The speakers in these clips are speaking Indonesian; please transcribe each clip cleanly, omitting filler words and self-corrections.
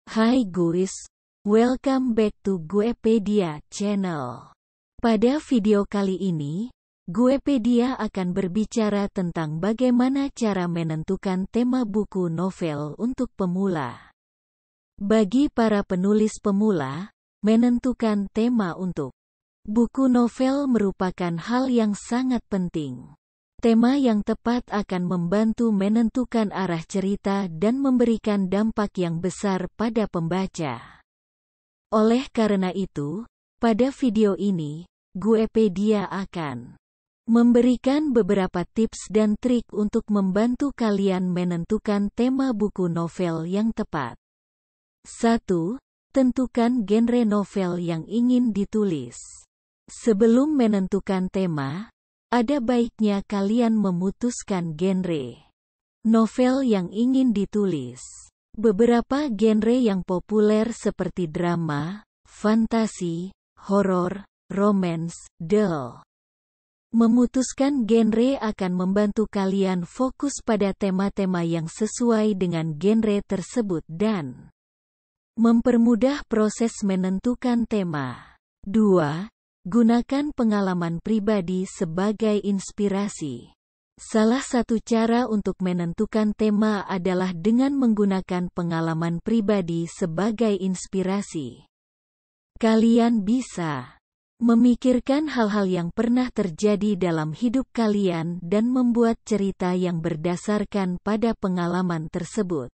Hai guys, welcome back to Guepedia channel. Pada video kali ini, Guepedia akan berbicara tentang bagaimana cara menentukan tema buku novel untuk pemula. Bagi para penulis pemula, menentukan tema untuk buku novel merupakan hal yang sangat penting. Tema yang tepat akan membantu menentukan arah cerita dan memberikan dampak yang besar pada pembaca. Oleh karena itu, pada video ini, Guepedia akan memberikan beberapa tips dan trik untuk membantu kalian menentukan tema buku novel yang tepat. 1. Tentukan genre novel yang ingin ditulis. Sebelum menentukan tema, ada baiknya kalian memutuskan genre novel yang ingin ditulis. Beberapa genre yang populer seperti drama, fantasi, horor, romance, memutuskan genre akan membantu kalian fokus pada tema-tema yang sesuai dengan genre tersebut dan mempermudah proses menentukan tema. 2. Gunakan pengalaman pribadi sebagai inspirasi. Salah satu cara untuk menentukan tema adalah dengan menggunakan pengalaman pribadi sebagai inspirasi. Kalian bisa memikirkan hal-hal yang pernah terjadi dalam hidup kalian dan membuat cerita yang berdasarkan pada pengalaman tersebut.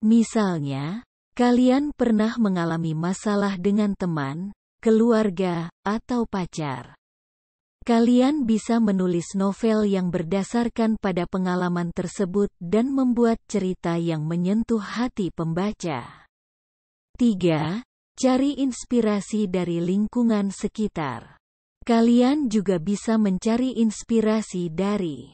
Misalnya, kalian pernah mengalami masalah dengan teman, keluarga, atau pacar. Kalian bisa menulis novel yang berdasarkan pada pengalaman tersebut dan membuat cerita yang menyentuh hati pembaca. 3. Cari inspirasi dari lingkungan sekitar. Kalian juga bisa mencari inspirasi dari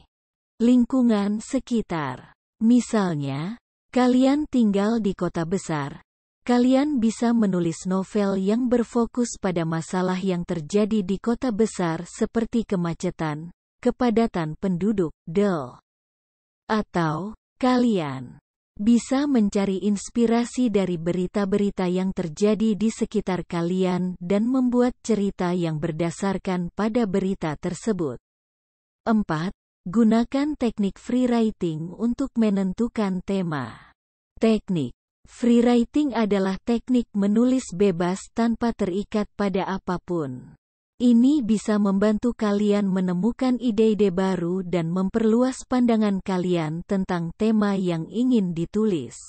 lingkungan sekitar. Misalnya, kalian tinggal di kota besar. Kalian bisa menulis novel yang berfokus pada masalah yang terjadi di kota besar seperti kemacetan, kepadatan penduduk, atau kalian bisa mencari inspirasi dari berita-berita yang terjadi di sekitar kalian dan membuat cerita yang berdasarkan pada berita tersebut. 4. Gunakan teknik free writing untuk menentukan tema. Teknik free writing adalah teknik menulis bebas tanpa terikat pada apapun. Ini bisa membantu kalian menemukan ide-ide baru dan memperluas pandangan kalian tentang tema yang ingin ditulis.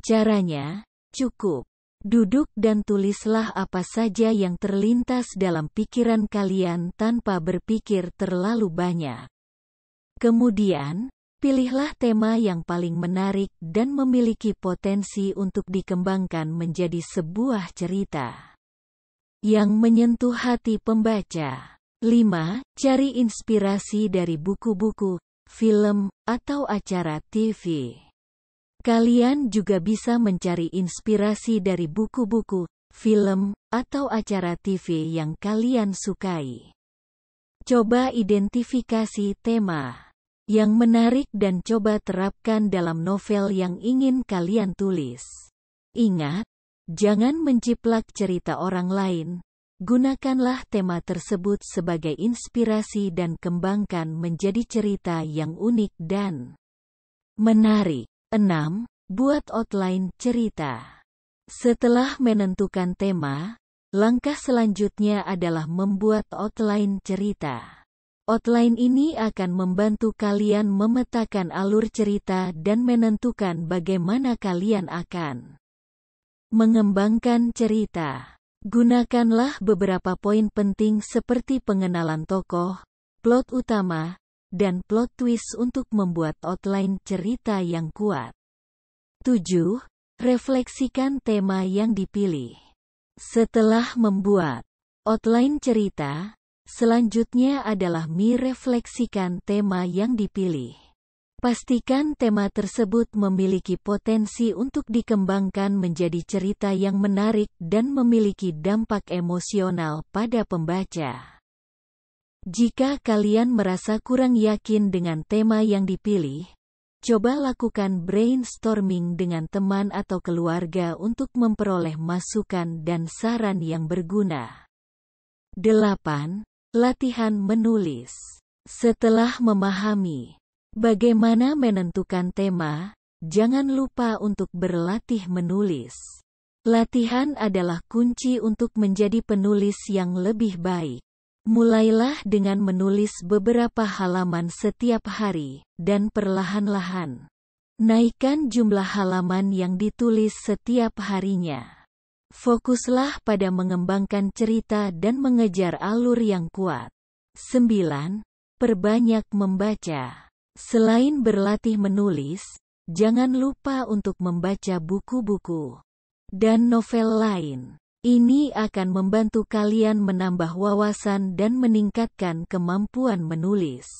Caranya, cukup duduk dan tulislah apa saja yang terlintas dalam pikiran kalian tanpa berpikir terlalu banyak. Kemudian, pilihlah tema yang paling menarik dan memiliki potensi untuk dikembangkan menjadi sebuah cerita yang menyentuh hati pembaca. 5. Cari inspirasi dari buku-buku, film, atau acara TV. Kalian juga bisa mencari inspirasi dari buku-buku, film, atau acara TV yang kalian sukai. Coba identifikasi tema yang menarik dan coba terapkan dalam novel yang ingin kalian tulis. Ingat, jangan menjiplak cerita orang lain. Gunakanlah tema tersebut sebagai inspirasi dan kembangkan menjadi cerita yang unik dan menarik. 6. Buat outline cerita. Setelah menentukan tema, langkah selanjutnya adalah membuat outline cerita. Outline ini akan membantu kalian memetakan alur cerita dan menentukan bagaimana kalian akan mengembangkan cerita. Gunakanlah beberapa poin penting seperti pengenalan tokoh, plot utama, dan plot twist untuk membuat outline cerita yang kuat. 7. Refleksikan tema yang dipilih. Setelah membuat outline cerita, selanjutnya adalah merefleksikan tema yang dipilih. Pastikan tema tersebut memiliki potensi untuk dikembangkan menjadi cerita yang menarik dan memiliki dampak emosional pada pembaca. Jika kalian merasa kurang yakin dengan tema yang dipilih, Coba lakukan brainstorming dengan teman atau keluarga untuk memperoleh masukan dan saran yang berguna. 8. Latihan menulis. Setelah memahami bagaimana menentukan tema, jangan lupa untuk berlatih menulis. Latihan adalah kunci untuk menjadi penulis yang lebih baik. Mulailah dengan menulis beberapa halaman setiap hari, dan perlahan-lahan naikkan jumlah halaman yang ditulis setiap harinya. Fokuslah pada mengembangkan cerita dan mengejar alur yang kuat. 9. Perbanyak membaca. Selain berlatih menulis, jangan lupa untuk membaca buku-buku dan novel lain. Ini akan membantu kalian menambah wawasan dan meningkatkan kemampuan menulis.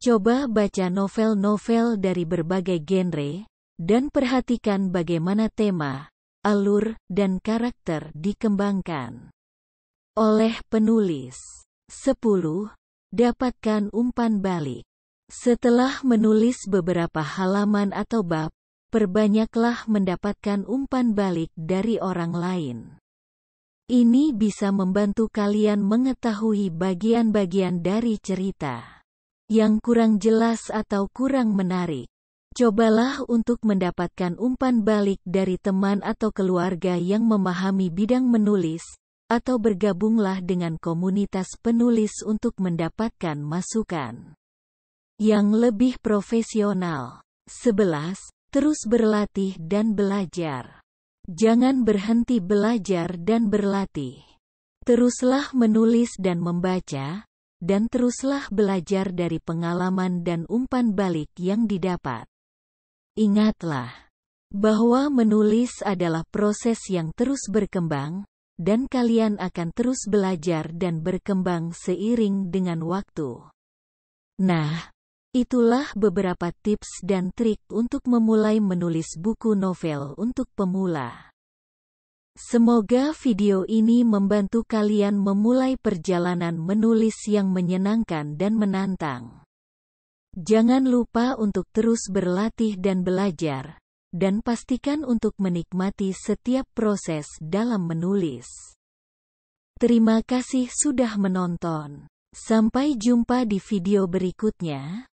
Coba baca novel-novel dari berbagai genre, dan perhatikan bagaimana tema, alur, dan karakter dikembangkan oleh penulis. 10. Dapatkan umpan balik. Setelah menulis beberapa halaman atau bab, perbanyaklah mendapatkan umpan balik dari orang lain. Ini bisa membantu kalian mengetahui bagian-bagian dari cerita yang kurang jelas atau kurang menarik. Cobalah untuk mendapatkan umpan balik dari teman atau keluarga yang memahami bidang menulis, atau bergabunglah dengan komunitas penulis untuk mendapatkan masukan yang lebih profesional. 11. Terus berlatih dan belajar. Jangan berhenti belajar dan berlatih. Teruslah menulis dan membaca, dan teruslah belajar dari pengalaman dan umpan balik yang didapat. Ingatlah bahwa menulis adalah proses yang terus berkembang, dan kalian akan terus belajar dan berkembang seiring dengan waktu. Nah, itulah beberapa tips dan trik untuk memulai menulis buku novel untuk pemula. Semoga video ini membantu kalian memulai perjalanan menulis yang menyenangkan dan menantang. Jangan lupa untuk terus berlatih dan belajar, dan pastikan untuk menikmati setiap proses dalam menulis. Terima kasih sudah menonton. Sampai jumpa di video berikutnya.